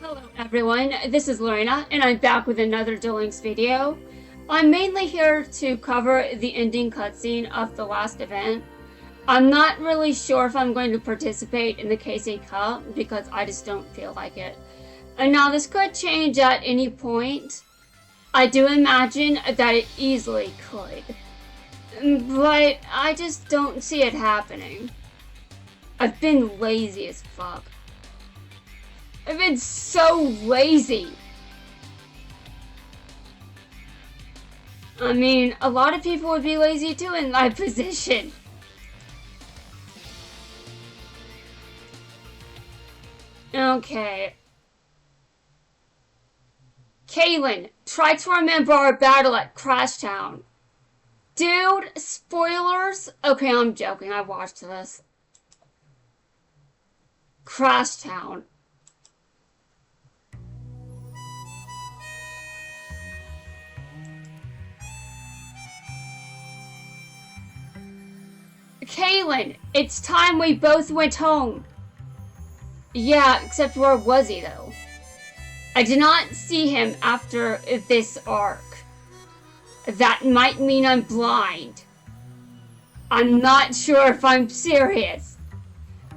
Hello everyone, this is Lorena and I'm back with another Duel Links video. I'm mainly here to cover the ending cutscene of the last event. I'm not really sure if I'm going to participate in the KC Cup because I just don't feel like it. And now this could change at any point. I do imagine that it easily could. But I just don't see it happening. I've been lazy as fuck. I've been so lazy. I mean, a lot of people would be lazy too in my position. Okay. Kaylin, try to remember our battle at Crashtown. Dude, spoilers? Okay, I'm joking. I watched this. Crashtown. Kaylin, it's time we both went home. Yeah, except where was he though? I did not see him after this arc. That might mean I'm blind. I'm not sure if I'm serious.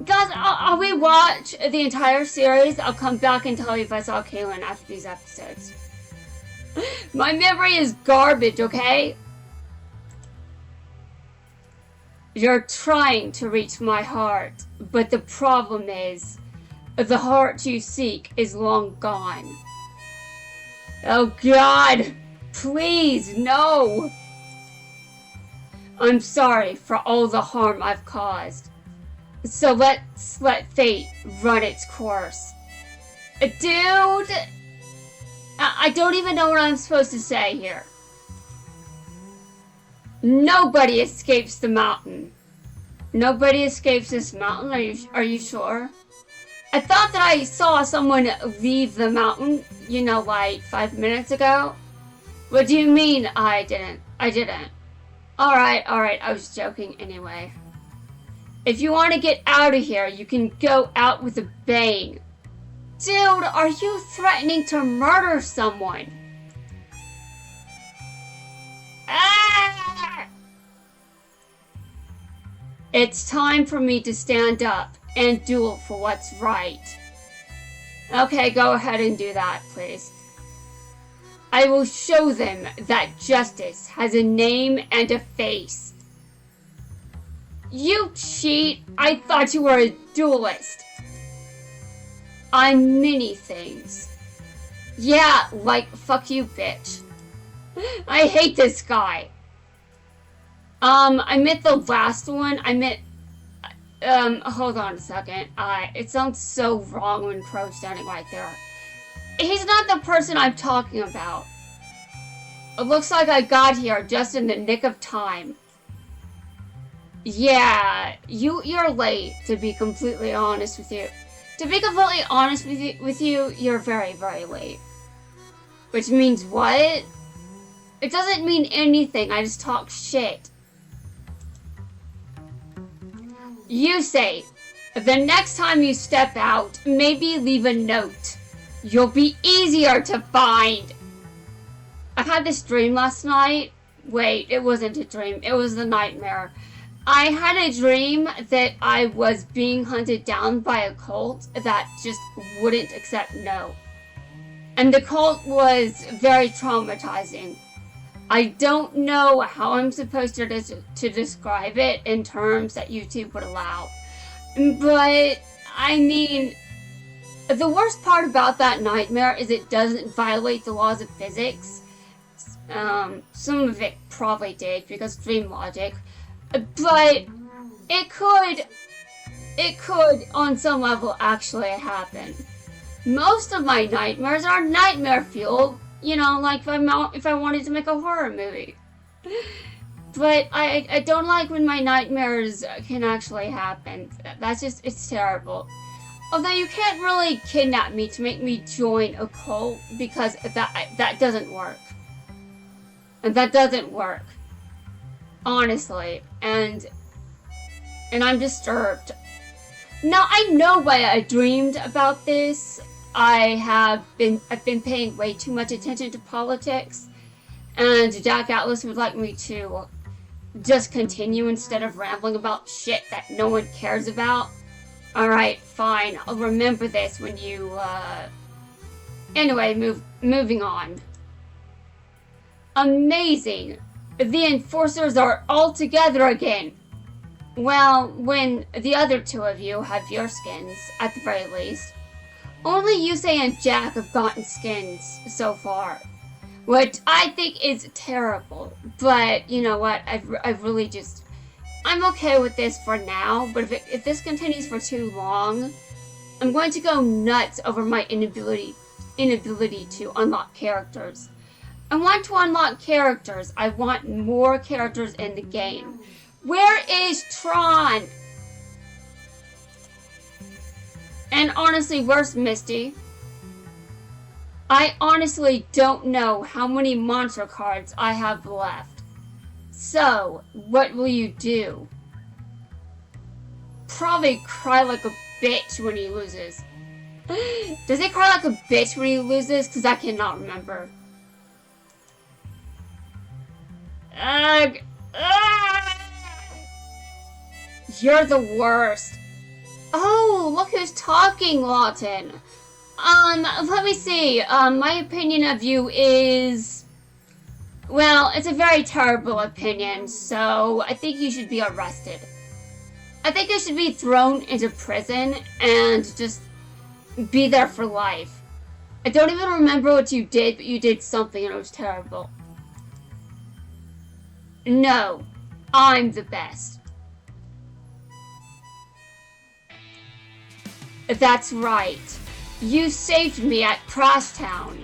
Guys, I'll rewatch the entire series. I'll come back and tell you if I saw Kaylin after these episodes. My memory is garbage, okay? You're trying to reach my heart, but the problem is, the heart you seek is long gone. Oh God, please, no! I'm sorry for all the harm I've caused. So let's let fate run its course. Dude! I don't even know what I'm supposed to say here. Nobody escapes the mountain. Nobody escapes this mountain? Are you sure? I thought that I saw someone leave the mountain, you know, like 5 minutes ago. What do you mean I didn't? I didn't. Alright, I was joking anyway. If you want to get out of here, you can go out with a bang. Dude, are you threatening to murder someone? Ah! It's time for me to stand up and duel for what's right. Okay, go ahead and do that, please. I will show them that justice has a name and a face. You cheat! I thought you were a duelist. I'm many things. Yeah, like fuck you, bitch. I hate this guy. I meant the last one. I meant, hold on a second. It sounds so wrong when Crow's standing right there. He's not the person I'm talking about. It looks like I got here just in the nick of time. Yeah, you're late, to be completely honest with you. To be completely honest with you, you're very, very late. Which means what? It doesn't mean anything, I just talk shit. You say, the next time you step out, maybe leave a note. You'll be easier to find. I had this dream last night. Wait, it wasn't a dream, it was a nightmare. I had a dream that I was being hunted down by a cult that just wouldn't accept no. And the cult was very traumatizing. I don't know how I'm supposed to describe it in terms that YouTube would allow. But, I mean, the worst part about that nightmare is it doesn't violate the laws of physics. Some of it probably did because dream logic. But it could on some level actually happen. Most of my nightmares are nightmare fueled, you know, like if I wanted to make a horror movie. But I don't like when my nightmares can actually happen. That's just, it's terrible. Although you can't really kidnap me to make me join a cult because that doesn't work. And that doesn't work. Honestly, and I'm disturbed. Now, I know why I dreamed about this. I've been paying way too much attention to politics, and Jack Atlas would like me to just continue instead of rambling about shit that no one cares about. Alright, fine. I'll remember this when you, Anyway, moving on. Amazing! The enforcers are all together again! Well, when the other two of you have your skins, at the very least. Only Yusei and Jack have gotten skins so far. Which I think is terrible. But, you know what, I've really just... I'm okay with this for now, but if this continues for too long, I'm going to go nuts over my inability to unlock characters. I want to unlock characters. I want more characters in the game. Where is Tron? And honestly, where's Misty? I honestly don't know how many monster cards I have left. So, what will you do? Probably cry like a bitch when he loses. Does he cry like a bitch when he loses? Because I cannot remember. Ugh. You're the worst. Oh, look who's talking, Lawton. Let me see. My opinion of you is... Well, it's a very terrible opinion, so I think you should be arrested. I think you should be thrown into prison and just be there for life. I don't even remember what you did, but you did something and it was terrible. No, I'm the best. That's right. You saved me at Crosstown.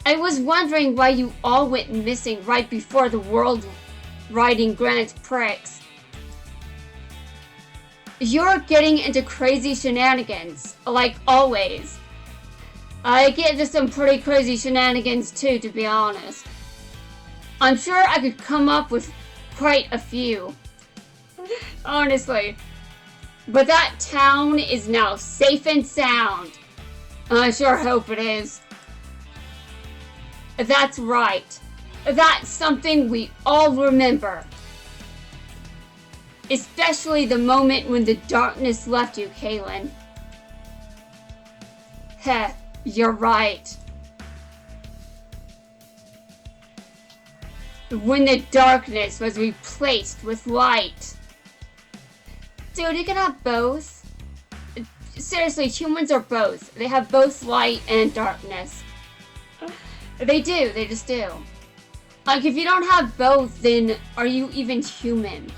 I was wondering why you all went missing right before the World Riding Grand Prix. You're getting into crazy shenanigans, like always. I get into some pretty crazy shenanigans too, to be honest. I'm sure I could come up with quite a few. Honestly. But that town is now safe and sound. I sure hope it is. That's right. That's something we all remember. Especially the moment when the darkness left you, Kaylin. Heh, you're right. When the darkness was replaced with light. Dude, you can have both. Seriously, humans are both. They have both light and darkness. They do, they just do. Like, if you don't have both, then are you even human?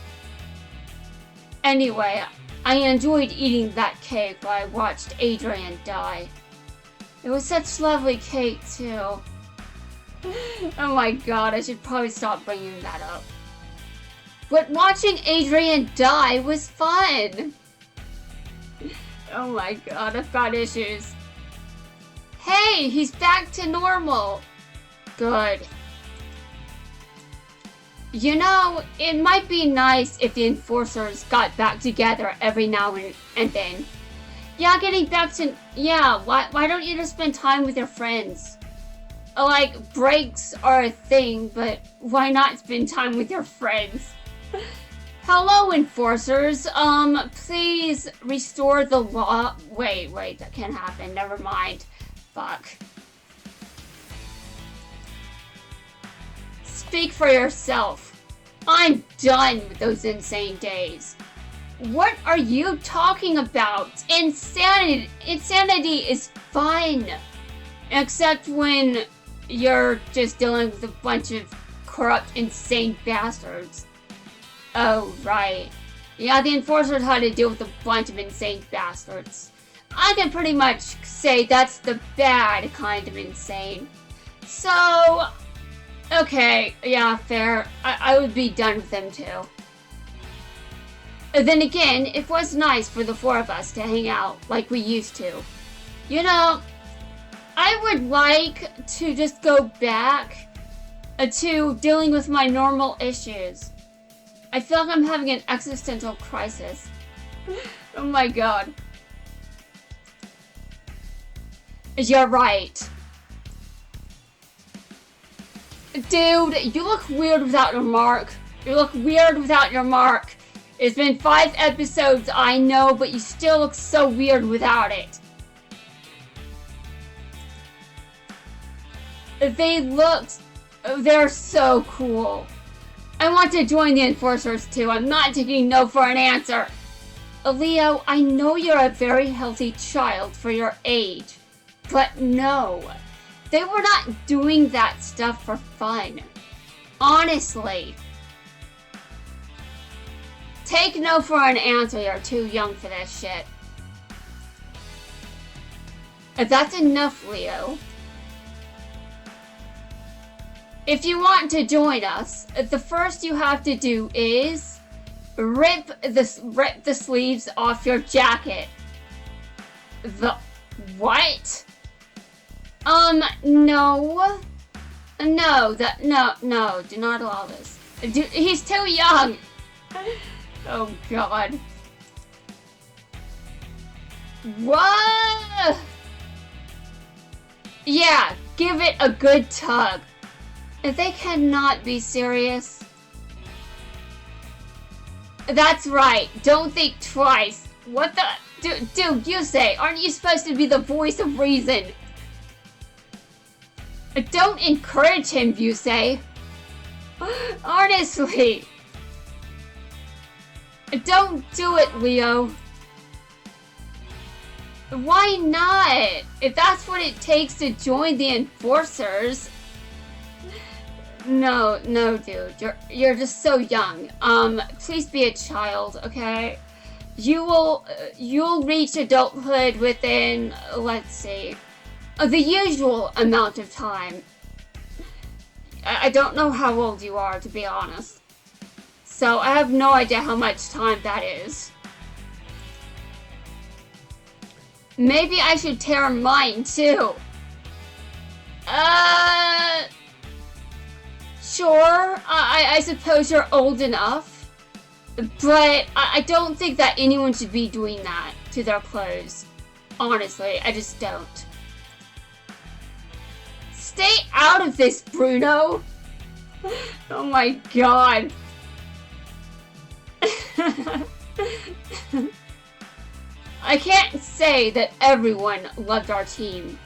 Anyway, I enjoyed eating that cake while I watched Adrian die. It was such lovely cake, too. Oh my god, I should probably stop bringing that up. But watching Adrian die was fun! Oh my god, I've got issues. Hey, he's back to normal! Good. You know, it might be nice if the enforcers got back together every now and then. Yeah, getting back to... Yeah, why don't you just spend time with your friends? Like, breaks are a thing, but why not spend time with your friends? Hello, enforcers. Please restore the law. Wait, that can't happen. Never mind. Fuck. Speak for yourself. I'm done with those insane days. What are you talking about? Insanity is fun. Except when you're just dealing with a bunch of corrupt, insane bastards. Oh, right. Yeah, the enforcers had to deal with a bunch of insane bastards. I can pretty much say that's the bad kind of insane. So, okay, yeah, fair. I would be done with them too. Then again, it was nice for the four of us to hang out like we used to. You know, I would like to just go back to dealing with my normal issues. I feel like I'm having an existential crisis. Oh my god. You're right. Dude, you look weird without your mark. You look weird without your mark. It's been 5 episodes, I know, but you still look so weird without it. They're so cool. I want to join the Enforcers too. I'm not taking no for an answer. Leo, I know you're a very healthy child for your age, but no. They were not doing that stuff for fun. Honestly. Take no for an answer, you're too young for this shit. That's enough, Leo. If you want to join us, the first you have to do is rip the sleeves off your jacket. The what? No. No, do not allow this. He's too young. Oh, God. What? Yeah, give it a good tug. They cannot be serious. That's right. Don't think twice. What the? Dude, you say, aren't you supposed to be the voice of reason? Don't encourage him, you say. Honestly. Don't do it, Leo. Why not? If that's what it takes to join the Enforcers. No, dude. You're just so young. Please be a child, okay? You'll reach adulthood within, let's see, the usual amount of time. I don't know how old you are, to be honest. So I have no idea how much time that is. Maybe I should tear mine too. Sure, I suppose you're old enough. But I don't think that anyone should be doing that to their clothes. Honestly, I just don't. Stay out of this, Bruno! Oh my God. I can't say that everyone loved our team.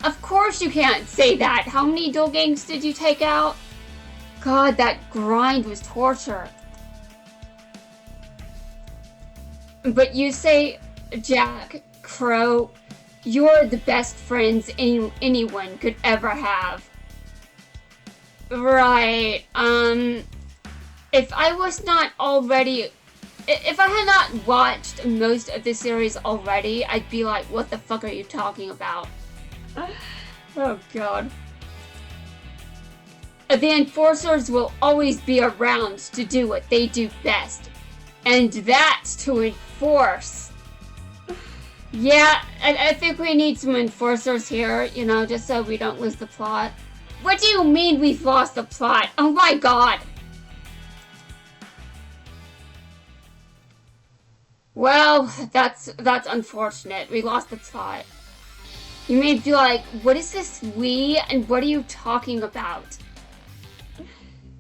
Of course you can't say that. How many dual gangs did you take out? God, that grind was torture. But you say, Jack, Crow, you're the best friends anyone could ever have. Right, if I had not watched most of the series already, I'd be like, what the fuck are you talking about? Oh, God. The Enforcers will always be around to do what they do best. And that's to enforce. Yeah, I think we need some Enforcers here, you know, just so we don't lose the plot. What do you mean we've lost the plot? Oh my God. Well, that's unfortunate. We lost the plot. You may be like, what is this we and what are you talking about?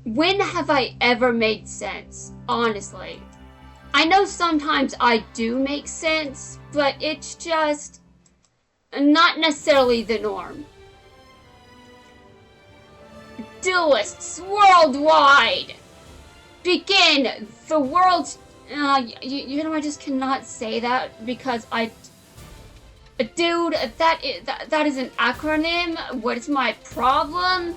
When have I ever made sense? Honestly. I know sometimes I do make sense, but it's just not necessarily the norm. Duelists worldwide! Begin the world's... you know, I just cannot say that because Dude, that is an acronym. What is my problem?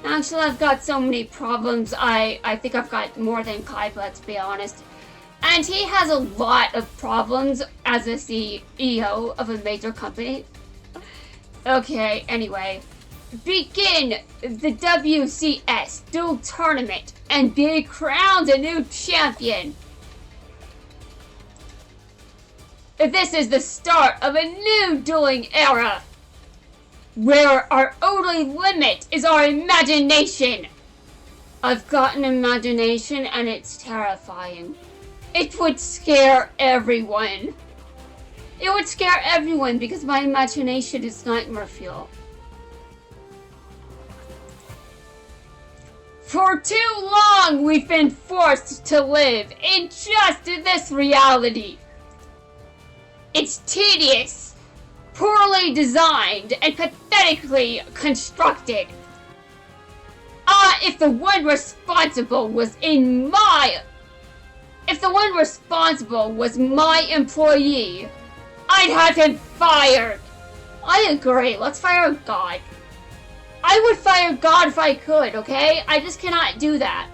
Actually, I've got so many problems. I think I've got more than Kaiba, to be honest. And he has a lot of problems as a CEO of a major company. Okay, anyway. Begin the WCS Duel Tournament and be crowned a new champion. This is the start of a new dueling era, where our only limit is our imagination. I've got an imagination and it's terrifying. It would scare everyone. It would scare everyone because my imagination is nightmare fuel. For too long, we've been forced to live in just this reality. It's tedious, poorly designed, and pathetically constructed. If the one responsible was my employee, I'd have him fired. I agree, let's fire God. I would fire God if I could, okay? I just cannot do that.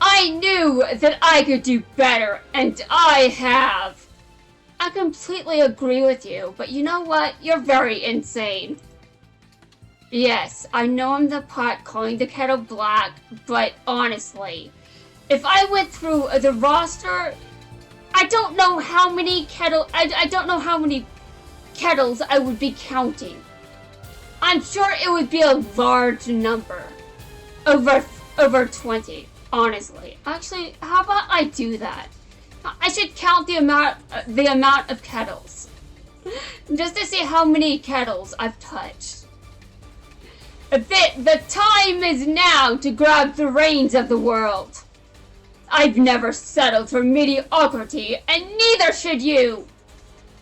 I knew that I could do better, and I have. I completely agree with you, but you know what? You're very insane. Yes, I know I'm the pot calling the kettle black, but honestly, if I went through the roster, I don't know how many kettles I would be counting. I'm sure it would be a large number. Over 20, honestly. Actually, how about I do that? I should count the amount of kettles. Just to see how many kettles I've touched. The time is now to grab the reins of the world. I've never settled for mediocrity, and neither should you.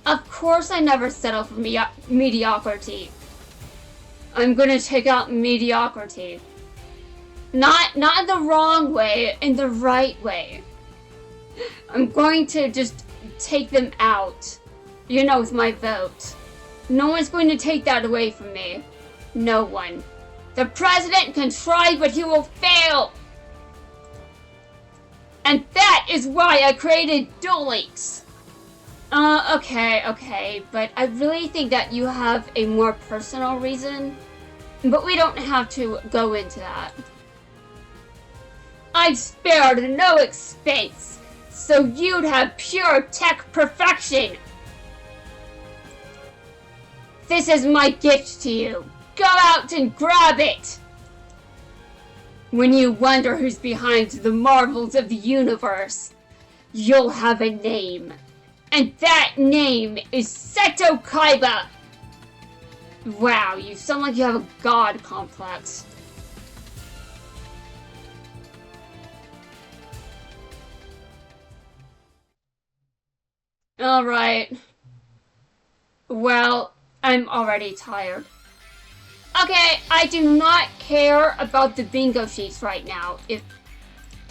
Of course I never settle for mediocrity. I'm gonna take out mediocrity. Not in the wrong way, in the right way. I'm going to just take them out. You know, with my vote. No one's going to take that away from me. No one. The president can try, but he will fail. And that is why I created Duel Links. Okay, but I really think that you have a more personal reason. But we don't have to go into that. I've spared no expense, so you'd have pure tech perfection. This is my gift to you. Go out and grab it! When you wonder who's behind the marvels of the universe, you'll have a name. And that name is Seto Kaiba. Wow, you sound like you have a god complex. Alright. Well, I'm already tired. Okay, I do not care about the bingo sheets right now.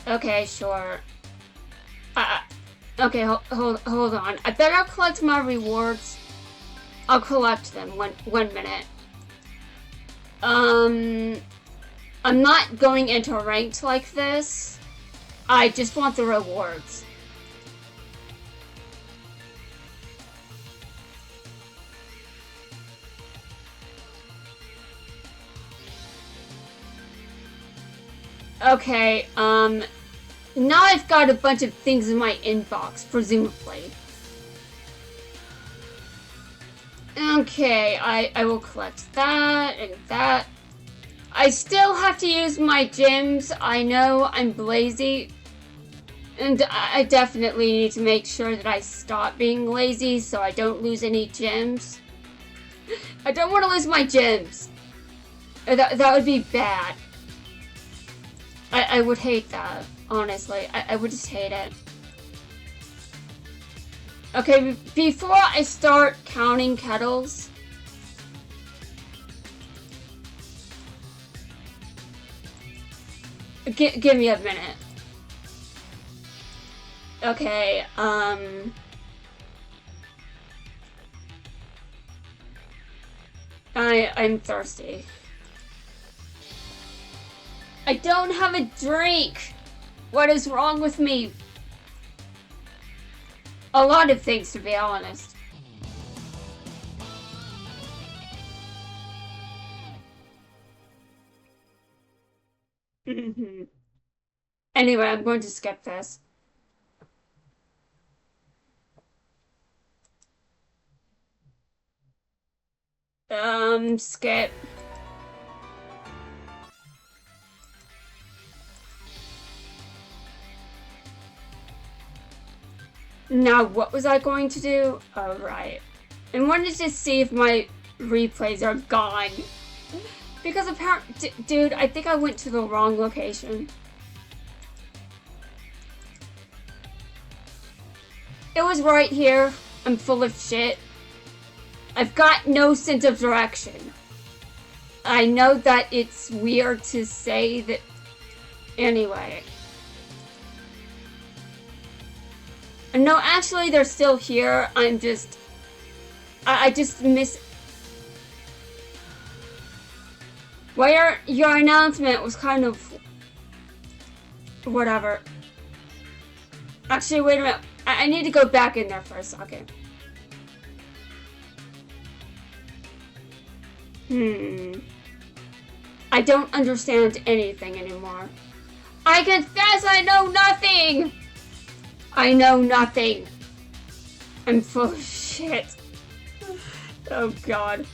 Okay, sure. Okay, hold on. I better collect my rewards. I'll collect them. One minute. I'm not going into ranked like this. I just want the rewards. Okay, now I've got a bunch of things in my inbox, presumably. Okay, I will collect that and that. I still have to use my gems. I know I'm lazy. And I definitely need to make sure that I stop being lazy so I don't lose any gems. I don't want to lose my gems. That would be bad. I would hate that, honestly. I would just hate it. Okay, before I start counting kettles, give me a minute. Okay, I'm thirsty. I don't have a drink! What is wrong with me? A lot of things, to be honest. Anyway, I'm going to skip this. Skip. Now, what was I going to do? Oh, right. I wanted to see if my replays are gone. Because apparently, dude, I think I went to the wrong location. It was right here. I'm full of shit. I've got no sense of direction. I know that it's weird to say that. Anyway. No, actually, they're still here. I'm just... I just miss... Well, your announcement was kind of... Whatever. Actually, wait a minute. I need to go back in there for a second. I don't understand anything anymore. I confess I know nothing! I know nothing. I'm full of shit. Oh god.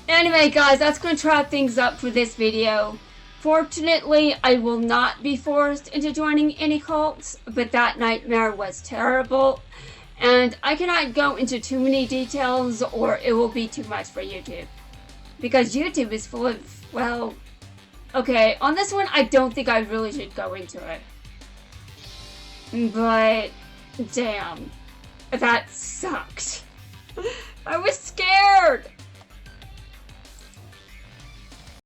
Anyway guys, that's going to wrap things up for this video. Fortunately, I will not be forced into joining any cults, but that nightmare was terrible. And I cannot go into too many details or it will be too much for YouTube. Because YouTube is full of, well... Okay, on this one, I don't think I really should go into it. But, damn. That sucked. I was scared!